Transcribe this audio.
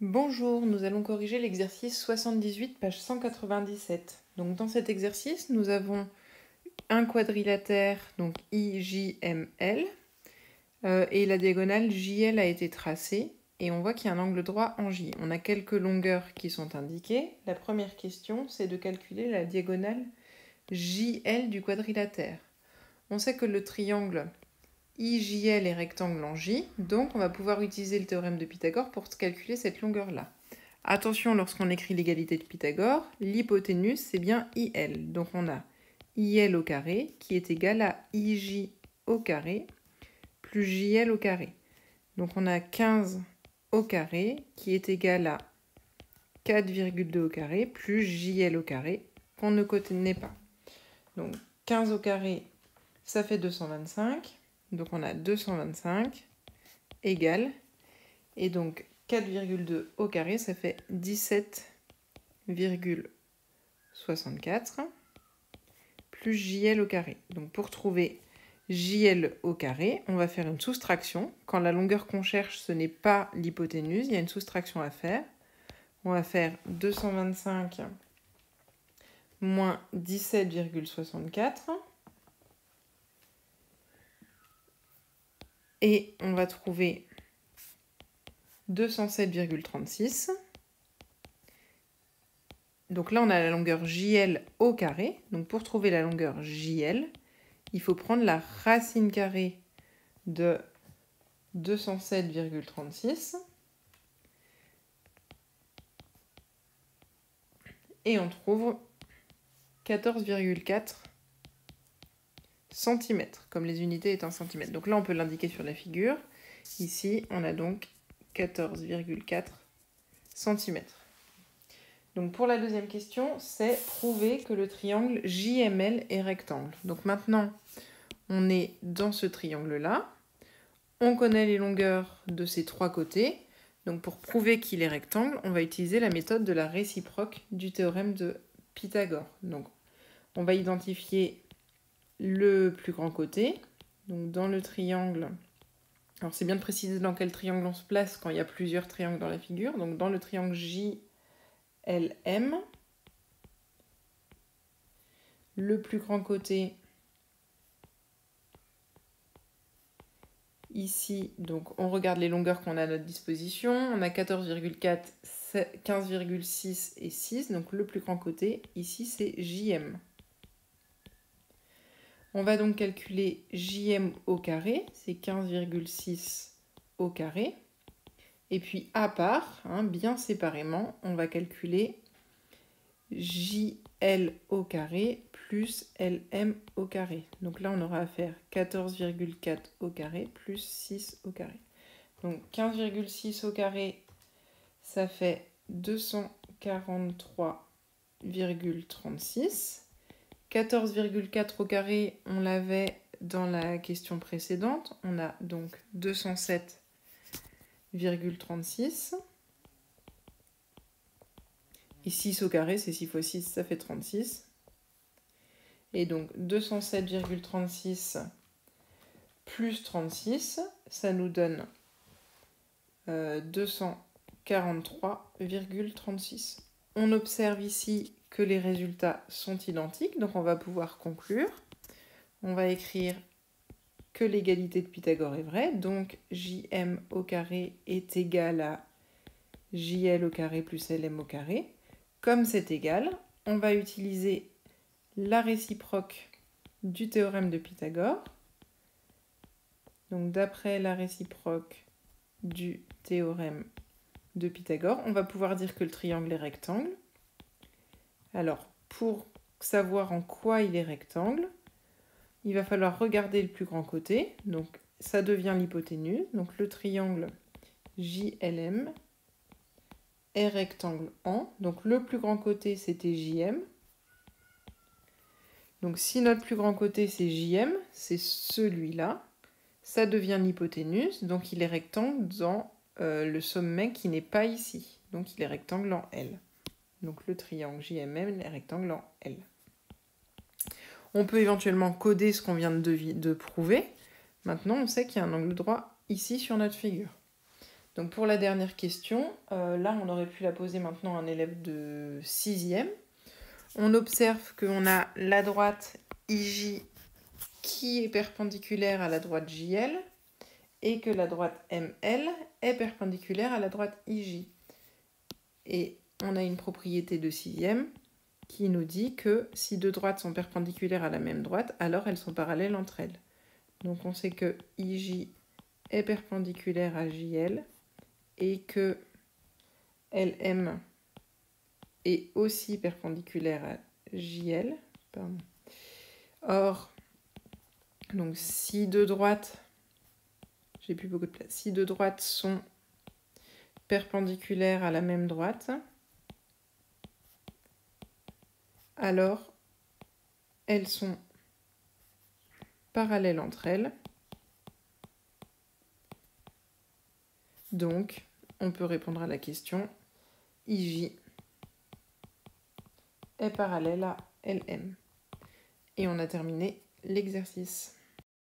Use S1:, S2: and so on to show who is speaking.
S1: Bonjour, nous allons corriger l'exercice 78, page 197. Donc dans cet exercice, nous avons un quadrilatère, donc IJML, et la diagonale JL a été tracée, et on voit qu'il y a un angle droit en J. On a quelques longueurs qui sont indiquées. La première question, c'est de calculer la diagonale JL du quadrilatère. On sait que le triangle IJL est rectangle en J, donc on va pouvoir utiliser le théorème de Pythagore pour calculer cette longueur-là. Attention, lorsqu'on écrit l'égalité de Pythagore, l'hypoténuse c'est bien IL. Donc on a IL au carré qui est égal à IJ au carré plus JL au carré. Donc on a 15 au carré qui est égal à 4,2 au carré plus JL au carré qu'on ne connaît pas. Donc 15 au carré, ça fait 225. Donc on a 225 égale, et donc 4,2 au carré, ça fait 17,64 plus JL au carré. Donc pour trouver JL au carré, on va faire une soustraction. Quand la longueur qu'on cherche, ce n'est pas l'hypoténuse, il y a une soustraction à faire. On va faire 225 moins 17,64. Et on va trouver 207,36. Donc là, on a la longueur JL au carré. Donc pour trouver la longueur JL, il faut prendre la racine carrée de 207,36. Et on trouve 14,4 cm, comme les unités étant centimètres. Donc là, on peut l'indiquer sur la figure. Ici, on a donc 14,4 cm. Donc pour la deuxième question, c'est prouver que le triangle JML est rectangle. Donc maintenant, on est dans ce triangle-là. On connaît les longueurs de ces trois côtés. Donc pour prouver qu'il est rectangle, on va utiliser la méthode de la réciproque du théorème de Pythagore. Donc on va identifier le plus grand côté. Donc dans le triangle, alors c'est bien de préciser dans quel triangle on se place quand il y a plusieurs triangles dans la figure. Donc dans le triangle JLM, le plus grand côté ici, donc on regarde les longueurs qu'on a à notre disposition. On a 14,4, 15,6 et 6. Donc le plus grand côté, ici, c'est JM. On va donc calculer JM au carré, c'est 15,6 au carré. Et puis à part, bien séparément, on va calculer JL au carré plus LM au carré. Donc là, on aura à faire 14,4 au carré plus 6 au carré. Donc 15,6 au carré, ça fait 243,36. 14,4 au carré, on l'avait dans la question précédente. On a donc 207,36. Et 6 au carré, c'est 6 fois 6, ça fait 36. Et donc 207,36 plus 36, ça nous donne 243,36. On observe ici que les résultats sont identiques, donc on va pouvoir conclure. On va écrire que l'égalité de Pythagore est vraie, donc JM au carré est égal à JL au carré plus LM au carré. Comme c'est égal, on va utiliser la réciproque du théorème de Pythagore. Donc d'après la réciproque du théorème de Pythagore, on va pouvoir dire que le triangle est rectangle. Alors, pour savoir en quoi il est rectangle, il va falloir regarder le plus grand côté. Donc ça devient l'hypoténuse. Donc le triangle JLM est rectangle en. Donc le plus grand côté, c'était JM. Donc si notre plus grand côté, c'est JM, c'est celui-là, ça devient l'hypoténuse. Donc il est rectangle dans le sommet qui n'est pas ici. Donc il est rectangle en L. Donc le triangle JMM est rectangle en L. On peut éventuellement coder ce qu'on vient de prouver. Maintenant, on sait qu'il y a un angle droit ici sur notre figure. Donc pour la dernière question, là on aurait pu la poser maintenant à un élève de 6e. On observe qu'on a la droite IJ qui est perpendiculaire à la droite JL et que la droite ML est perpendiculaire à la droite IJ. Et on a une propriété de 6e qui nous dit que si deux droites sont perpendiculaires à la même droite, alors elles sont parallèles entre elles. Donc on sait que IJ est perpendiculaire à JL et que LM est aussi perpendiculaire à JL. Pardon. Or, donc si deux droites, j'ai plus beaucoup de place, si deux droites sont perpendiculaires à la même droite, alors elles sont parallèles entre elles. Donc, on peut répondre à la question IJ est parallèle à LM. Et on a terminé l'exercice.